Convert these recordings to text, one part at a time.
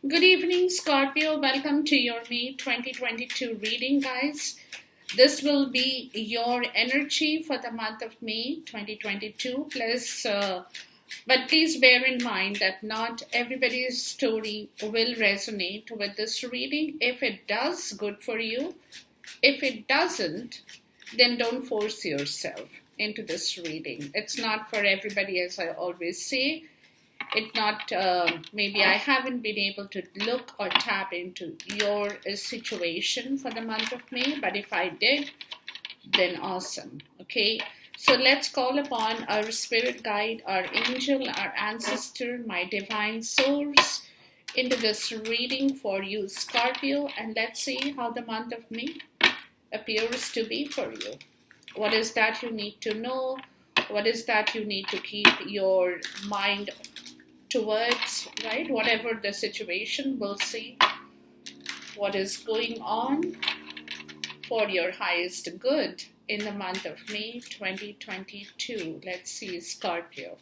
Good evening, Scorpio. Welcome to your May 2022 reading, guys. This will be your energy for the month of May 2022. But please bear in mind that not everybody's story will resonate with this reading. If it does, good for you. If it doesn't, then don't force yourself into this reading. It's not for everybody, as I always say. Maybe I haven't been able to look or tap into your situation for the month of May, but if I did, then awesome. Okay, so let's call upon our spirit guide, our angel, our ancestor, my divine source into this reading for you, Scorpio, and let's see how the month of May appears to be for you. What is that you need to know? What is that you need to keep your mind towards, right? Whatever the situation, we'll see what is going on for your highest good in the month of May 2022. Let's see, Scorpio.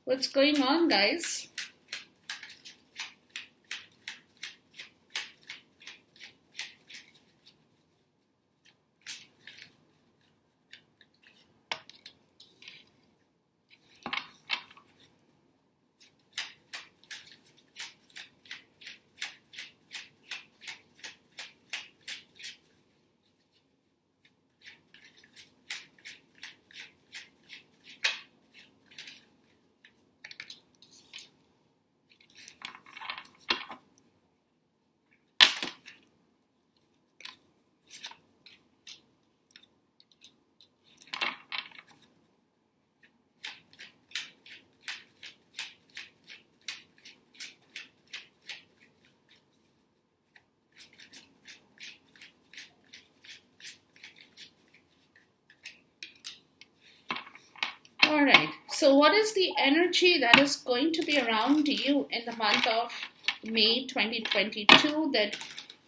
What's going on, guys? All right. So, what is the energy that is going to be around you in the month of May 2022 that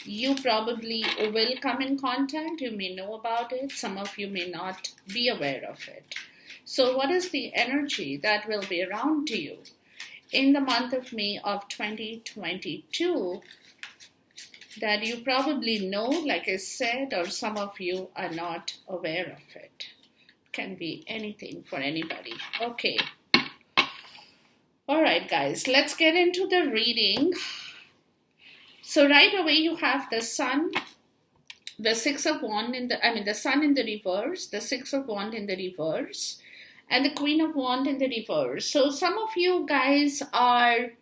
you probably will come in contact? You may know about it. Some of you may not be aware of it. So, what is the energy that will be around you in the month of May of 2022 that you probably know, like I said, or some of you are not aware of it? Can be anything for anybody. Okay. All right, guys, let's get into the reading. So right away you have the sun, the six of wand the sun in the reverse, the six of wand in the reverse, and the queen of wand in the reverse. So some of you guys are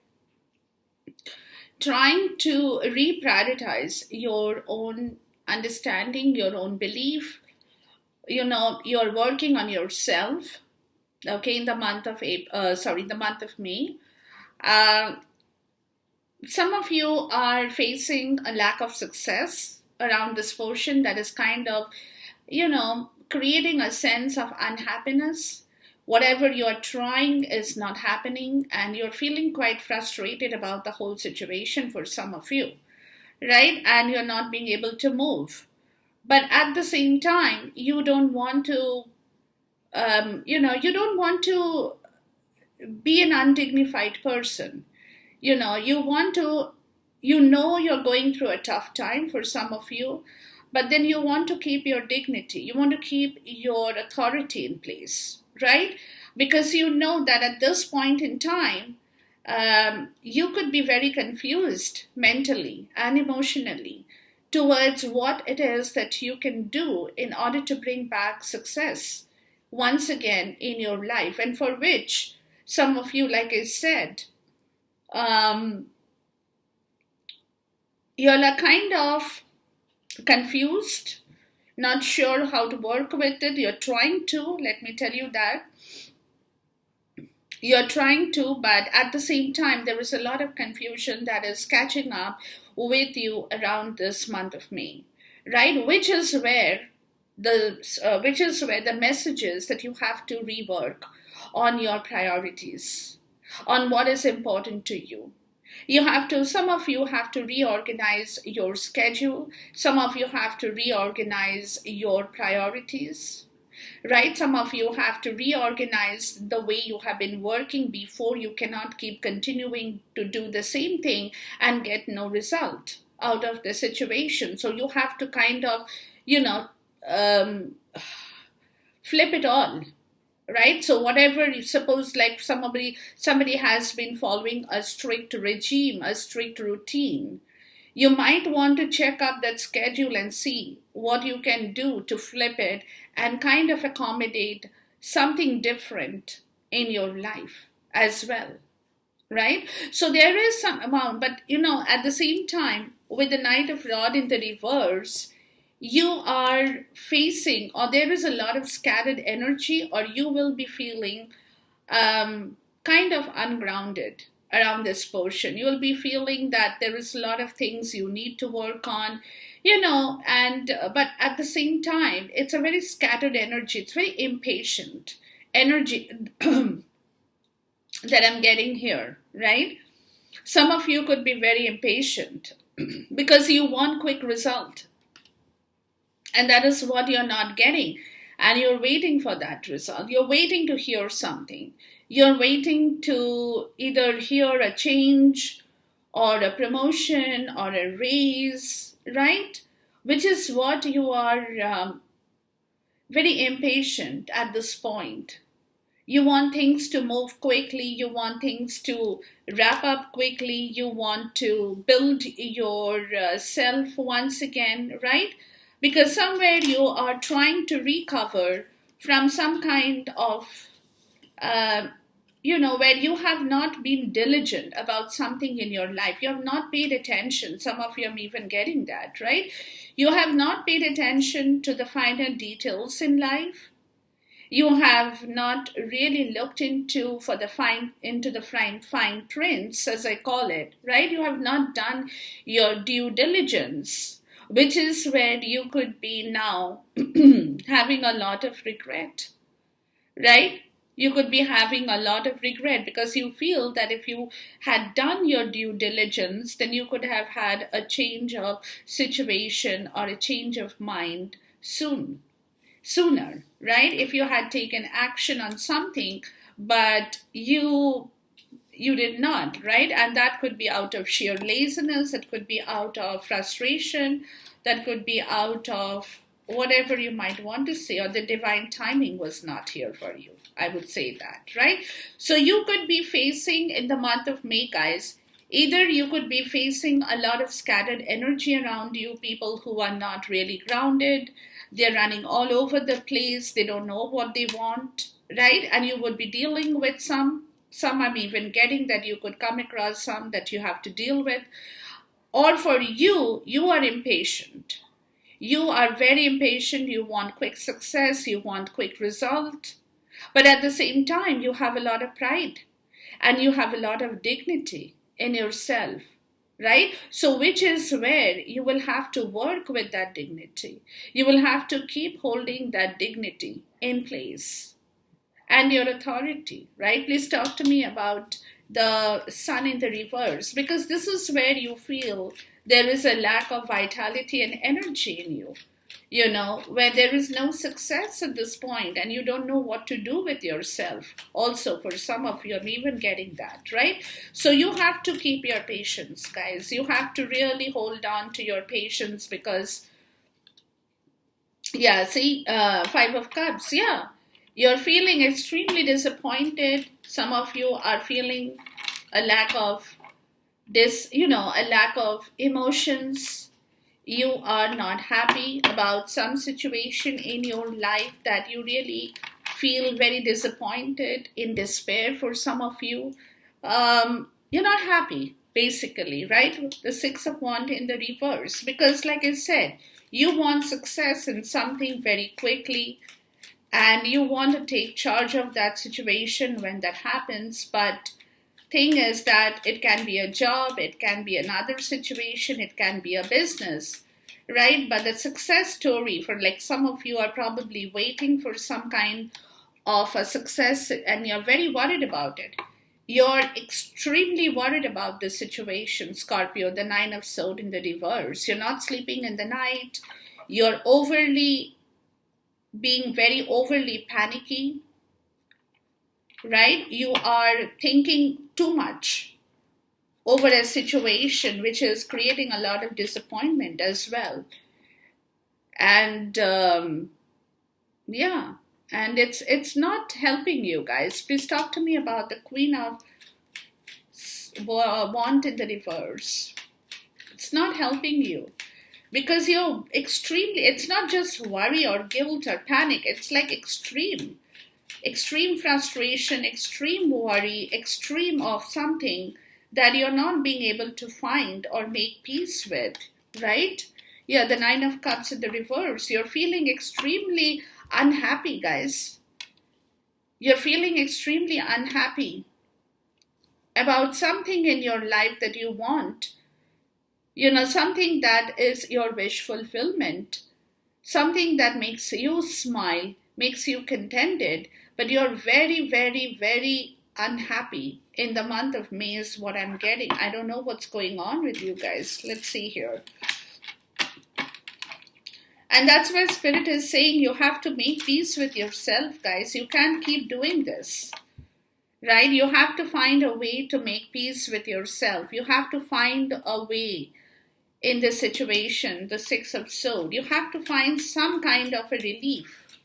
trying to reprioritize your own understanding, your own belief. You're working on yourself, okay, in the month of May. Some of you are facing a lack of success around this portion that is kind of creating a sense of unhappiness. Whatever you are trying is not happening, and you're feeling quite frustrated about the whole situation for some of you, right? And you're not being able to move. But at the same time, you don't want to, be an undignified person. You want to, you're going through a tough time for some of you, but then you want to keep your dignity. You want to keep your authority in place, right? Because you know that at this point in time, you could be very confused mentally and emotionally towards what it is that you can do in order to bring back success once again in your life, and for which some of you, like I said, you're kind of confused, not sure how to work with it. You're trying to, let me tell you that. You're trying to, but at the same time, there is a lot of confusion that is catching up with you around this month of May, right? Which is where the messages that you have to rework on your priorities, on what is important to you. Some of you have to reorganize your schedule. Some of you have to reorganize your priorities, right? Some of you have to reorganize the way you have been working before. You cannot keep continuing to do the same thing and get no result out of the situation. So you have to kind of, you know, um, flip it all, right? So whatever you suppose, like somebody has been following a strict regime, a strict routine, you might want to check up that schedule and see what you can do to flip it and kind of accommodate something different in your life as well, right? So there is some amount, but at the same time, with the Knight of Rod in the reverse, you are facing, or there is a lot of scattered energy, or you will be feeling kind of ungrounded around this portion. You'll be feeling that there is a lot of things you need to work on, and but at the same time, it's a very scattered energy. It's very impatient energy that I'm getting here, right? Some of you could be very impatient because you want quick result, and that is what you're not getting. And you're waiting for that result. You're waiting to hear something. You're waiting to either hear a change or a promotion or a raise, right? Which is what you are very impatient at this point. You want things to move quickly. You want things to wrap up quickly. You want to build your self once again, right? Because somewhere you are trying to recover from some kind of, where you have not been diligent about something in your life. You have not paid attention. Some of you are even getting that, right? You have not paid attention to the finer details in life. You have not really looked into the fine prints, as I call it, right? You have not done your due diligence, which is where you could be now having a lot of regret, right? You could be having a lot of regret because you feel that if you had done your due diligence, then you could have had a change of situation or a change of mind sooner, right? If you had taken action on something, but you did not, right? And that could be out of sheer laziness, it could be out of frustration, that could be out of whatever you might want to say, or the divine timing was not here for you. I would say that, right? So you could be facing in the month of May, guys, either you could be facing a lot of scattered energy around you, people who are not really grounded, they're running all over the place, they don't know what they want, right? And you would be dealing with some I'm even getting that you could come across some that you have to deal with. Or for you, you are impatient. You are very impatient, you want quick success, you want quick result. But at the same time, you have a lot of pride and you have a lot of dignity in yourself, right? So which is where you will have to work with that dignity. You will have to keep holding that dignity in place and your authority, right? Please talk to me about the sun in the reverse, because this is where you feel there is a lack of vitality and energy in you, where there is no success at this point and you don't know what to do with yourself. Also, for some of you, I'm even getting that, right? So you have to keep your patience, guys. You have to really hold on to your patience because, yeah, see, Five of Cups, yeah. You're feeling extremely disappointed. Some of you are feeling a lack of a lack of emotions. You are not happy about some situation in your life that you really feel very disappointed, in despair for some of you. You're not happy, basically, right? The Six of Wands in the reverse. Because, like I said, you want success in something very quickly, and you want to take charge of that situation when that happens. But thing is that it can be a job, it can be another situation, it can be a business, right? But the success story, for like some of you are probably waiting for some kind of a success and you're very worried about it. You're extremely worried about the situation, Scorpio, the Nine of Swords in the reverse. You're not sleeping in the night. You're being very overly panicky, right? You are thinking too much over a situation, which is creating a lot of disappointment as well. And yeah, and it's not helping you guys. Please talk to me about the Queen of Wand in the reverse. It's not helping you because you're extremely, it's not just worry or guilt or panic, it's like extreme frustration, extreme worry, extreme of something that you're not being able to find or make peace with, right? Yeah, the Nine of Cups in the reverse. You're feeling extremely unhappy, guys. You're feeling extremely unhappy about something in your life that you want. Something that is your wish fulfillment, something that makes you smile, makes you contented, but you're very, very, very unhappy in the month of May is what I'm getting. I don't know what's going on with you guys. Let's see here. And that's where Spirit is saying you have to make peace with yourself, guys. You can't keep doing this, right? You have to find a way to make peace with yourself. You have to find a way in this situation, the Six of Swords. You have to find some kind of a relief,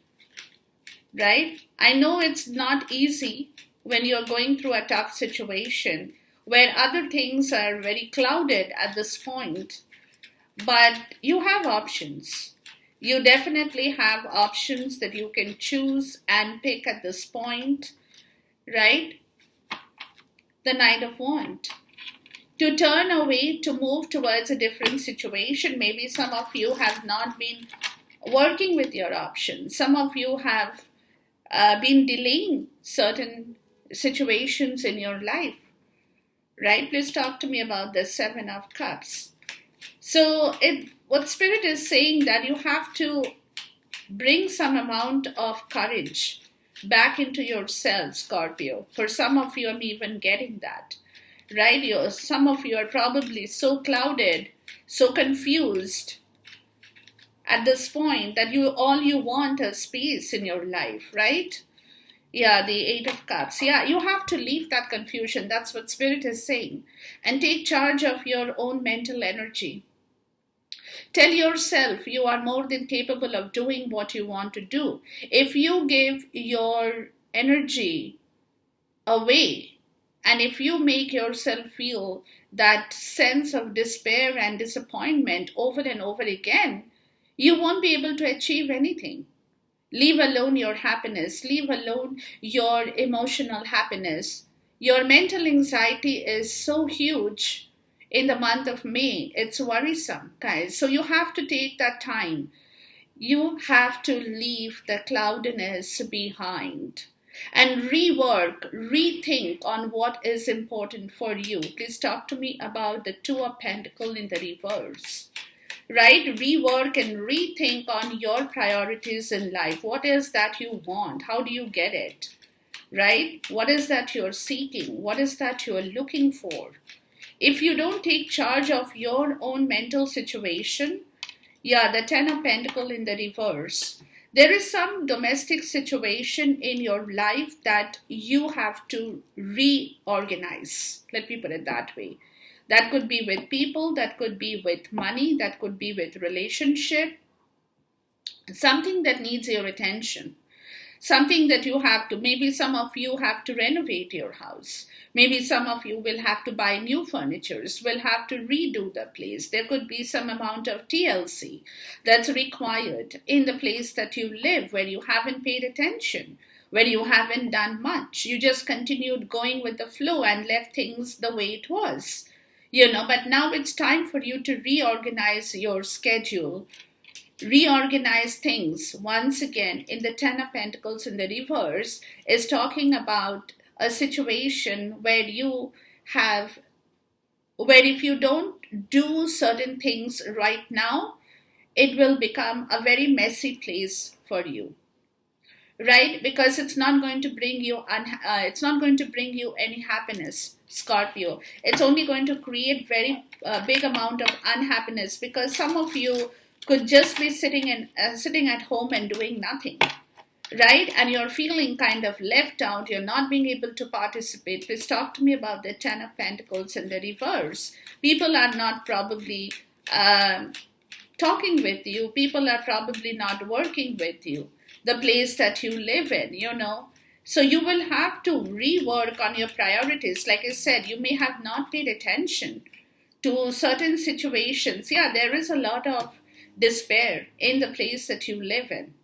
right? I know it's not easy when you're going through a tough situation where other things are very clouded at this point, but you have options. You definitely have options that you can choose and pick at this point, right? The Knight of Wands. To turn away, to move towards a different situation. Maybe some of you have not been working with your options. Some of you have been delaying certain situations in your life, right? Please talk to me about the Seven of Cups. So what Spirit is saying that you have to bring some amount of courage back into yourself, Scorpio. For some of you, I'm even getting that, right? Some of you are probably so clouded, so confused at this point that all you want is peace in your life, right? Yeah, the Eight of Cups. Yeah, you have to leave that confusion. That's what Spirit is saying. And take charge of your own mental energy. Tell yourself you are more than capable of doing what you want to do. If you give your energy away, and if you make yourself feel that sense of despair and disappointment over and over again, you won't be able to achieve anything. Leave alone your happiness. Leave alone your emotional happiness. Your mental anxiety is so huge in the month of May. It's worrisome, guys. So you have to take that time. You have to leave the cloudiness behind and rework, rethink on what is important for you. Please talk to me about the Two of Pentacles in the reverse. Right? Rework and rethink on your priorities in life. What is that you want? How do you get it? Right? What is that you're seeking? What is that you're looking for? If you don't take charge of your own mental situation, yeah, the Ten of Pentacles in the reverse. There is some domestic situation in your life that you have to reorganize. Let me put it that way. That could be with people, that could be with money, that could be with relationship. Something that needs your attention. Something that you have to, maybe some of you have to renovate your house. Maybe some of you will have to buy new furniture, will have to redo the place. There could be some amount of TLC that's required in the place that you live where you haven't paid attention, where you haven't done much. You just continued going with the flow and left things the way it was. But now it's time for you to reorganize your schedule, reorganize things. Once again, in the Ten of Pentacles in the reverse is talking about a situation where if you don't do certain things right now, it will become a very messy place for you, right? Because it's not going to bring you it's not going to bring you any happiness, Scorpio. It's only going to create very big amount of unhappiness, because some of you could just be sitting at home and doing nothing, right? And you're feeling kind of left out, you're not being able to participate. Please talk to me about the Ten of Pentacles in the reverse. People are not probably talking with you, people are probably not working with you, the place that you live in, so you will have to rework on your priorities. Like I said, you may have not paid attention to certain situations. Yeah, there is a lot of despair in the place that you live in.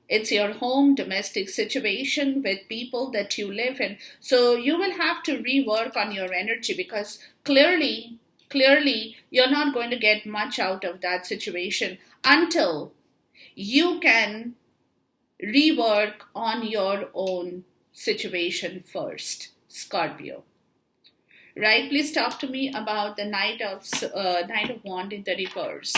It's your home, domestic situation with people that you live in. So you will have to rework on your energy, because clearly, you're not going to get much out of that situation until you can rework on your own situation first, Scorpio. Right? Please talk to me about the Knight of Wand in the reverse.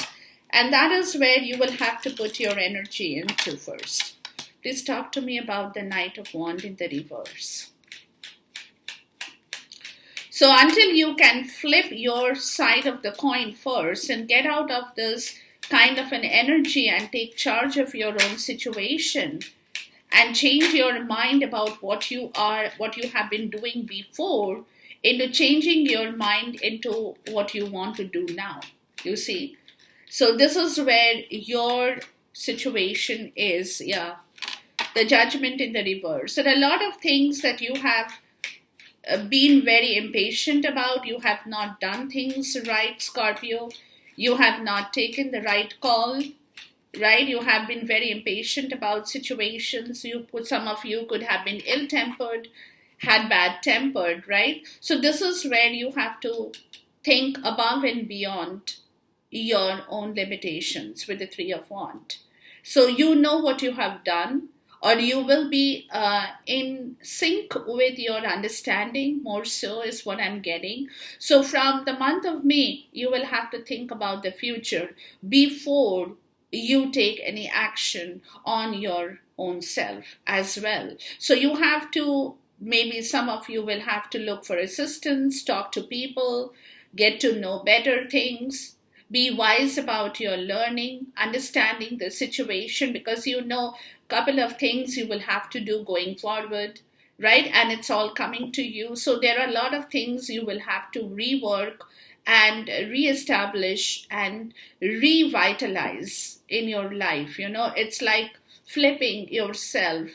And that is where you will have to put your energy into first. Please talk to me about the Knight of Wand in the reverse. So until you can flip your side of the coin first and get out of this kind of an energy and take charge of your own situation and change your mind about what you have been doing before, into changing your mind into what you want to do now, you see. So this is where your situation is, the Judgment in the reverse. There are a lot of things that you have been very impatient about. You have not done things right, Scorpio. You have not taken the right call, right? You have been very impatient about situations. Some of you could have been ill-tempered, had bad-tempered, right? So this is where you have to think above and beyond your own limitations with the Three of Wands. So you know what you have done, or you will be in sync with your understanding more so, is what I'm getting. So from the month of May, you will have to think about the future before you take any action on your own self as well. So you have to, maybe some of you will have to look for assistance, talk to people, get to know better things, be wise about your learning, understanding the situation, because couple of things you will have to do going forward, right? And it's all coming to you. So there are a lot of things you will have to rework and reestablish and revitalize in your life. It's like flipping yourself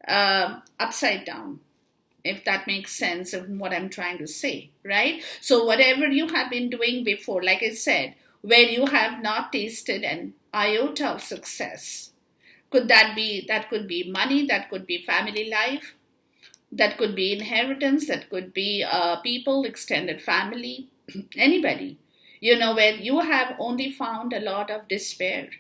upside down, if that makes sense of what I'm trying to say, right? So whatever you have been doing before, like I said, where you have not tasted an iota of success, that could be money, that could be family life, that could be inheritance, that could be people, extended family, anybody, where you have only found a lot of despair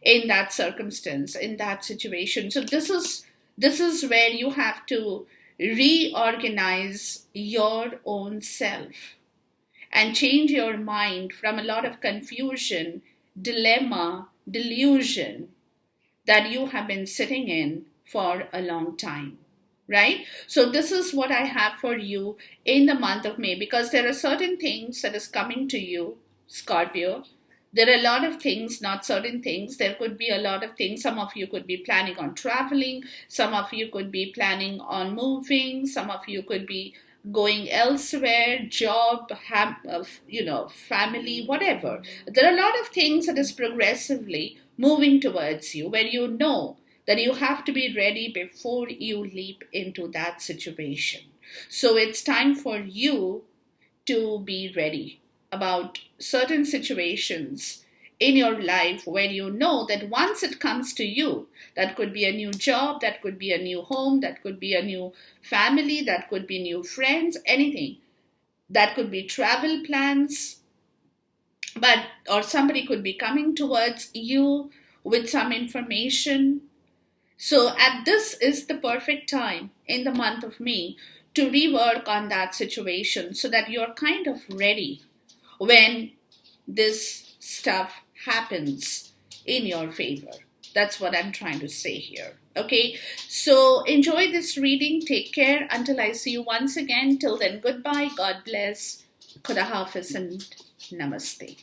in that circumstance, in that situation. So this is where you have to reorganize your own self and change your mind from a lot of confusion, dilemma, delusion that you have been sitting in for a long time, right? So this is what I have for you in the month of May, because there are certain things that is coming to you, Scorpio. There are a lot of things, not certain things. There could be a lot of things. Some of you could be planning on traveling. Some of you could be planning on moving. Some of you could be going elsewhere, job, family, whatever. There are a lot of things that is progressively moving towards you, where you know that you have to be ready before you leap into that situation. So it's time for you to be ready about certain situations in your life where you know that once it comes to you, that could be a new job, that could be a new home, that could be a new family, that could be new friends, anything. That could be travel plans, or somebody could be coming towards you with some information. So this is the perfect time in the month of May to rework on that situation, so that you're kind of ready when this stuff happens in your favor. That's what I'm trying to say here. Okay, so enjoy this reading. Take care until I see you once again. Till then, goodbye. God bless. Khuda Hafiz and Namaste.